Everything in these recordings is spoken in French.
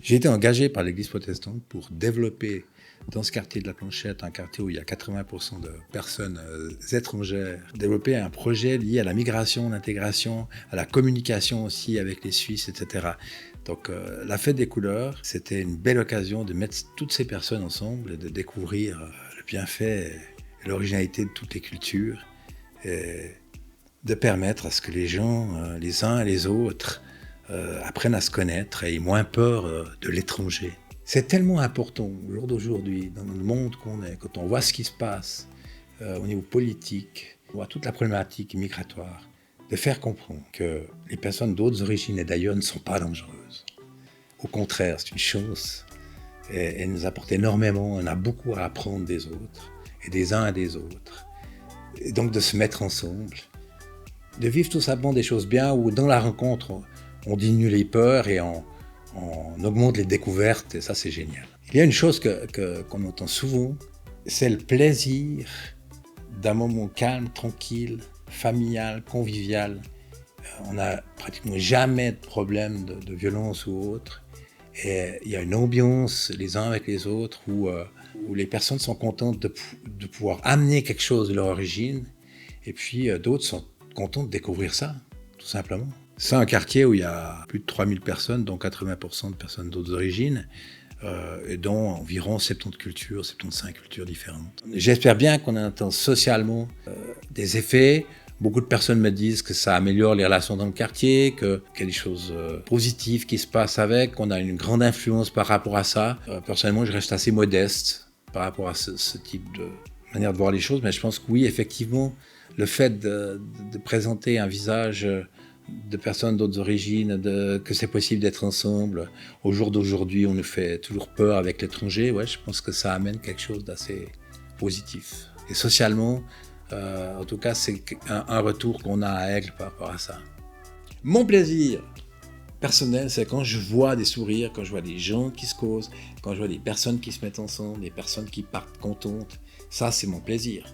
J'ai été engagé par l'Église protestante pour développer dans ce quartier de la Planchette, un quartier où il y a 80% de personnes étrangères, développer un projet lié à la migration, l'intégration, à la communication aussi avec les Suisses, etc. Donc la fête des couleurs, c'était une belle occasion de mettre toutes ces personnes ensemble et de découvrir le bienfait et l'originalité de toutes les cultures et de permettre à ce que les gens, les uns et les autres, apprennent à se connaître et aient moins peur de l'étranger. C'est tellement important au jour d'aujourd'hui, dans le monde qu'on est, quand on voit ce qui se passe au niveau politique, on voit toute la problématique migratoire, de faire comprendre que les personnes d'autres origines et d'ailleurs ne sont pas dangereuses. Au contraire, c'est une chance et elles nous apportent énormément, on a beaucoup à apprendre des autres et des uns et des autres. Et donc de se mettre ensemble, de vivre tout simplement des choses bien où dans la rencontre, on diminue les peurs et on augmente les découvertes, et ça c'est génial. Il y a une chose qu'on entend souvent, c'est le plaisir d'un moment calme, tranquille, familial, convivial. On n'a pratiquement jamais de problème de violence ou autre. Et il y a une ambiance les uns avec les autres où les personnes sont contentes de pouvoir amener quelque chose de leur origine, et puis d'autres sont contentes de découvrir ça, tout simplement. C'est un quartier où il y a plus de 3000 personnes, dont 80% de personnes d'autres origines, et dont environ 70 cultures, 75 cultures différentes. J'espère bien qu'on entend socialement des effets. Beaucoup de personnes me disent que ça améliore les relations dans le quartier, qu'il y a des choses positives qui se passent avec, qu'on a une grande influence par rapport à ça. Personnellement, je reste assez modeste par rapport à ce type de manière de voir les choses, mais je pense que oui, effectivement, le fait de présenter un visage de personnes d'autres origines, que c'est possible d'être ensemble. Au jour d'aujourd'hui, on nous fait toujours peur avec l'étranger. Ouais, je pense que ça amène quelque chose d'assez positif. Et socialement, en tout cas, c'est un retour qu'on a à Aigle par rapport à ça. Mon plaisir personnel, c'est quand je vois des sourires, quand je vois des gens qui se causent, quand je vois des personnes qui se mettent ensemble, des personnes qui partent contentes. Ça, c'est mon plaisir.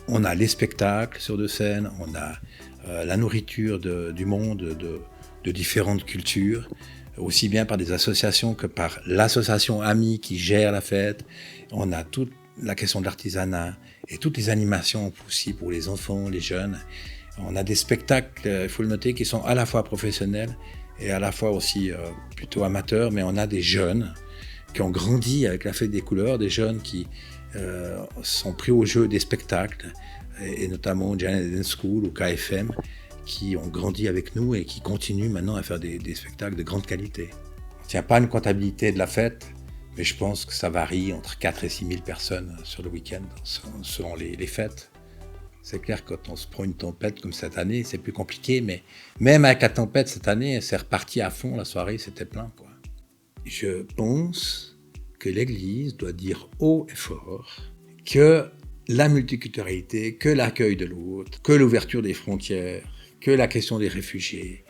On a les spectacles sur deux scènes, on a la nourriture du monde, de différentes cultures, aussi bien par des associations que par l'association Amis qui gère la fête. On a toute la question de l'artisanat et toutes les animations aussi pour les enfants, les jeunes. On a des spectacles, il faut le noter, qui sont à la fois professionnels et à la fois aussi plutôt amateurs, mais on a des jeunes qui ont grandi avec la fête des couleurs, des jeunes qui sont pris au jeu des spectacles, et notamment Janet Dance School ou KFM, qui ont grandi avec nous et qui continuent maintenant à faire des spectacles de grande qualité. On ne tient pas une comptabilité de la fête, mais je pense que ça varie entre 4 et 6 000 personnes sur le week-end, selon les fêtes. C'est clair que quand on se prend une tempête comme cette année, c'est plus compliqué, mais même avec la tempête cette année, c'est reparti à fond, la soirée, c'était plein, quoi. Je pense que l'Église doit dire haut et fort que la multiculturalité, que l'accueil de l'autre, que l'ouverture des frontières, que la question des réfugiés,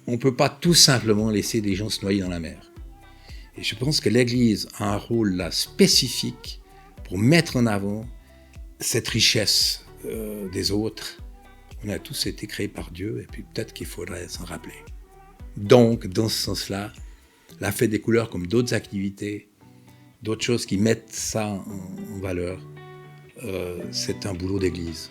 on ne peut pas tout simplement laisser des gens se noyer dans la mer. Et je pense que l'Église a un rôle là spécifique pour mettre en avant cette richesse des autres. On a tous été créés par Dieu et puis peut-être qu'il faudrait s'en rappeler. Donc, dans ce sens-là, la fête des couleurs comme d'autres activités, d'autres choses qui mettent ça en valeur, c'est un boulot d'église.